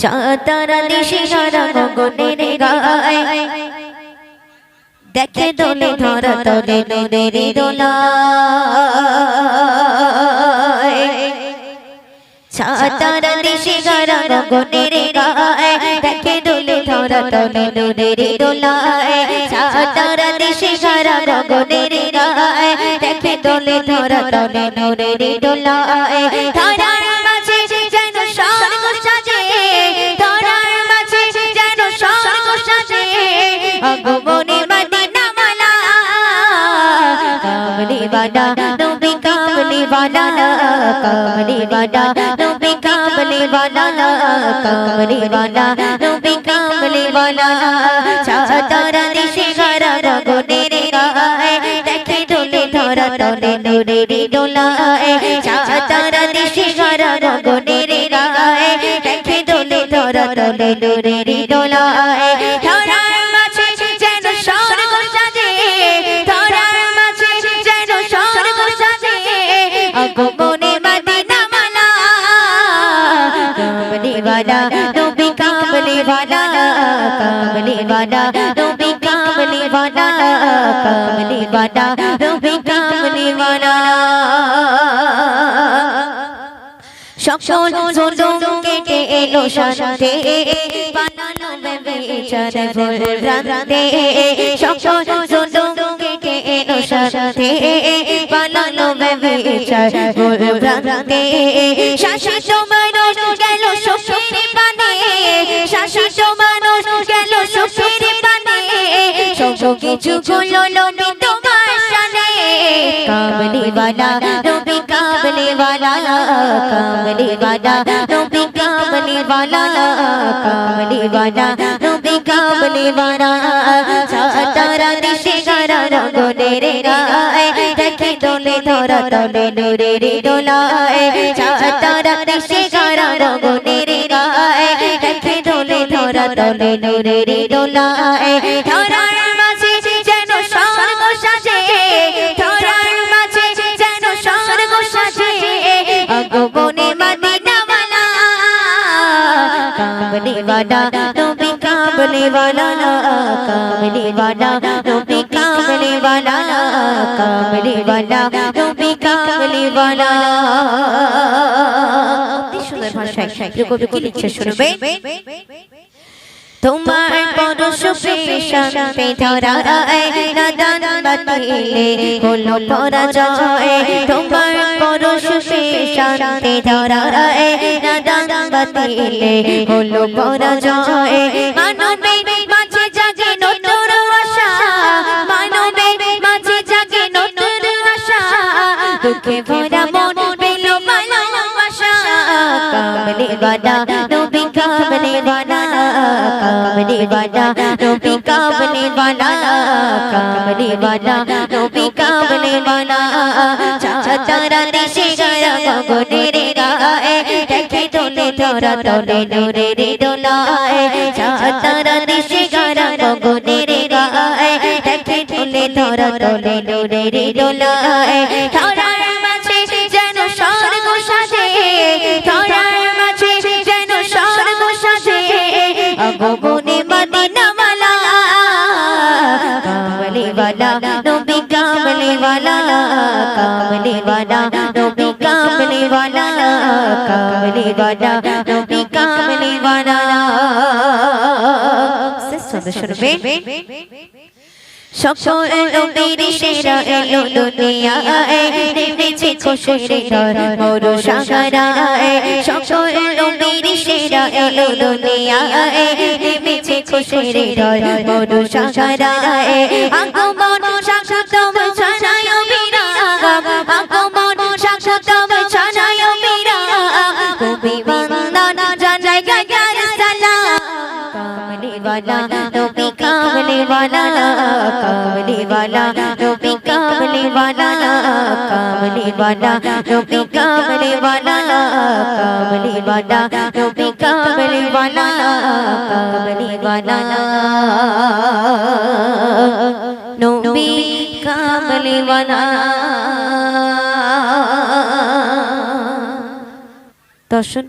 চাঁদারা দিশি সারা গগনের গায় দেখে দোলে ধরা তলে নূরের দোলায়। চাঁদারা দিশি সারা গগনের গায় দেখে দোলে ধরা তলে নূরের দোলায়। চাঁদারা দিশি সারা গগনের গায় দেখে দোলে ধরা তলে নূরের দোলায়। ধরার মাঝে যেন স্বর্গ সাজে, ধরার মাঝে যেন স্বর্গ সাজে, আগমনে মদিনা মালা। কামলি ওয়ালা নবী কামলি ওয়ালা, কামলি ওয়ালা নবী কামলি ওয়ালা, কামলি ওয়ালা নবী কামলি ওয়ালা। চাঁদারা দিশি সারা গগনের গায় দেখে দোলে ধরা তলে নূরের দোলায়। চাঁদারা দিশি সারা গগনের গায় দেখে দোলে ধরা তলে নূরের দোলায়। ধরার মাঝে যেন স্বর্গ সাজে, ধরার মাঝে যেন স্বর্গ সাজে, আগমনে মদিনা মালা। কামলি ওয়ালা নবী কামলি ওয়ালা, কামলি ওয়ালা নবী কামলি ওয়ালা, কামলি ওয়ালা নবী কামলি ওয়ালা। সকল জুলুম কেটে এলো শান্তি, বানালো বেচারা ভোর রাতে। সকল জুলুম কেটে এলো শান্তি, বানালো বেচারা ভোর রাতে। শাসিত মানুষ গেল সুখের পানে, শাসিত মানুষ গেল সুখের পানে, সব কিছু গুলো নবী তোমার শানে। কামলি ওয়ালা নবী কামলি ওয়ালা, কামলি ওয়ালা নবী কামলি ওয়ালা, কামলি ওয়ালা নবী কামলি ওয়ালা। চাঁদারা দিশি সারা গগনের গায় দেখে দোলে ধরা তলে নূরের দোলায়। চাঁদারা দিশি সারা গগনের গায় দেখে দোলে ধরা তলে নূরের দোলায়। ধরার মাঝে যেন স্বর্গ সাজে, ধরার মাঝে যেন স্বর্গ সাজে, আগমনে মদিনা মালা। কামলি ওয়ালা নবী কামলি ওয়ালা, কামলি ওয়ালা নবী কামলি ওয়ালা, কামলি ওয়ালা নবী কামলি ওয়ালা। অতি সুন্দর ভাষায় কবি কি লিখছে শুনবে। তোমার পরশে শান্তি ধরায় নাদান বাতিলে হলো পরাজয়। তোমার পরশে শান্তি ধরায় নাদান বাতিলে হলো পরাজয়। মানবের মাঝে জাগে নতুন আশা, মানবের মাঝে জাগে নতুন আশা, দুঃখে ভরা মন পেল ভালোবাসা। কামলি ওয়ালা নবী কামলি ওয়ালা, কামলি ওয়ালা নবী কামলি ওয়ালা, কামলি ওয়ালা নবী কামলি ওয়ালা। চাঁদারা দিশি সারা গগনের গায় দেখে দোলে ধরা তলে নূরের দোলায়। চাঁদারা দিশি সারা গগনের গায় দেখে দোলে ধরা তলে নূরের দোলায়। ধরার মাঝে যেন স্বর্গ সাজে, ধরার মাঝে যেন স্বর্গ সাজে, আগমনে মদিনা মালা। কামলি ওয়ালা নবী কামলি ওয়ালা, কামলি ওয়ালা নবী কামলি ওয়ালা, কামলি ওয়ালা নবী কামলি ওয়ালা। শুনবে। সকল নবীর সেরা এলো দুনিয়ায় নেমেছে খুশির ঝড় মরু সাগরায়। সকল নবীর সেরা এলো দুনিয়ায় নেমেছে খুশির ঝড় মরু সাগরায়। আগমন সাক্ষাৎ ছাড়ায় বিরাগ, আগমন সাক্ষাৎ ছাড়ায় বিরাগ, কবি বন্দন জানাই গায়ার সালাম। কামলি ওয়ালা নবী কামলি ওয়ালা, কামলি ওয়ালা নবী কামলি ওয়ালা, কামলি ওয়ালা নবী কামলি ওয়ালা, কামলি ওয়ালা নবী কামলি ওয়ালা, কামলি ওয়ালা নবী কামলি ওয়ালা। দর্শন।